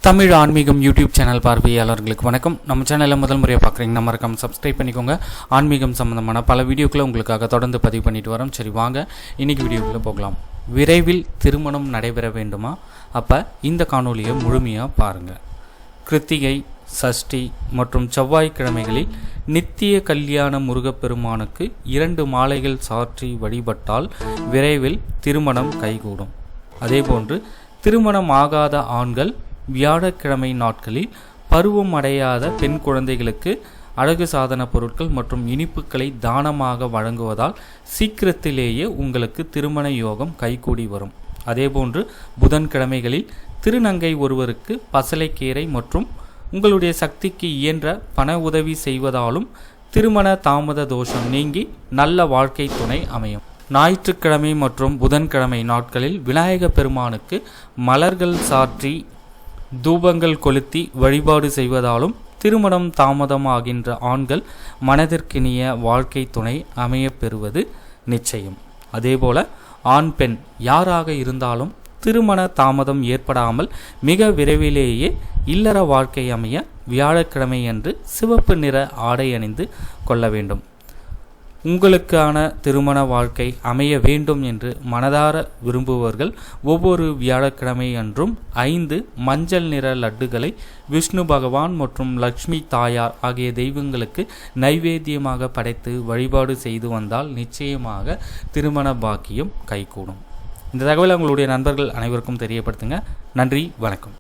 தமிழ் ஆன்மீகம் YouTube channel பார்வையாளர்களுக்கு வணக்கம். நம்ம சேனலில் முதல் முறையாக பார்க்குறீங்கன்னா மறக்காம சப்ஸ்கிரைப் பண்ணிக்கோங்க. ஆன்மீகம் சம்மந்தமான பல வீடியோக்களை உங்களுக்காக தொடர்ந்து பதிவு பண்ணிட்டு வரோம். சரி வாங்க இன்றைக்கி வீடியோக்குள்ளே போகலாம். விரைவில் திருமணம் நடைபெற வேண்டுமா? அப்போ இந்த காணொலியை முழுமையாக பாருங்கள். கிருத்திகை, சஷ்டி மற்றும் செவ்வாய்க்கிழமைகளில் நித்திய கல்யாண முருகப்பெருமானுக்கு 2 மாலைகள் சாற்றி வழிபட்டால் விரைவில் திருமணம் கைகூடும். அதேபோன்று திருமணம் ஆகாத ஆண்கள் வியாழக்கிழமை நாட்களில் பருவம் அடையாத பெண் குழந்தைகளுக்கு அழகு சாதன பொருட்கள் மற்றும் இனிப்புகளை தானமாக வழங்குவதால் சீக்கிரத்திலேயே உங்களுக்கு திருமண யோகம் கைகூடி வரும். அதேபோன்று புதன்கிழமைகளில் திருநங்கை ஒருவருக்கு பசலைக்கீரை மற்றும் உங்களுடைய சக்திக்கு இயன்ற பண உதவி செய்வதாலும் திருமண தாமத தோஷம் நீங்கி நல்ல வாழ்க்கை துணை அமையும். ஞாயிற்றுக்கிழமை மற்றும் புதன்கிழமை நாட்களில் விநாயக பெருமானுக்கு மலர்கள் சாற்றி தூபங்கள் கொளுத்தி வழிபாடு செய்வதாலும் திருமணம் தாமதமாகின்ற ஆண்கள் மனதிற்கினிய வாழ்க்கை துணை அமைய பெறுவது நிச்சயம். அதேபோல ஆண் பெண் யாராக இருந்தாலும் திருமண தாமதம் ஏற்படாமல் மிக விரைவிலேயே இல்லற வாழ்க்கை அமைய வியாழக்கிழமை அன்று சிவப்பு நிற ஆடை அணிந்து கொள்ள வேண்டும். உங்களுக்கான திருமண வாழ்க்கை அமைய வேண்டும் என்று மனதார விரும்புபவர்கள் ஒவ்வொரு வியாழக்கிழமை அன்றும் 5 மஞ்சள் நிற லட்டுகளை விஷ்ணு பகவான் மற்றும் லக்ஷ்மி தாயார் ஆகிய தெய்வங்களுக்கு நைவேத்தியமாக படைத்து வழிபாடு செய்து வந்தால் நிச்சயமாக திருமண பாக்கியம் கைகூடும். இந்த தகவலை உங்களுடைய நண்பர்கள் அனைவருக்கும் தெரியப்படுத்துங்க. நன்றி, வணக்கம்.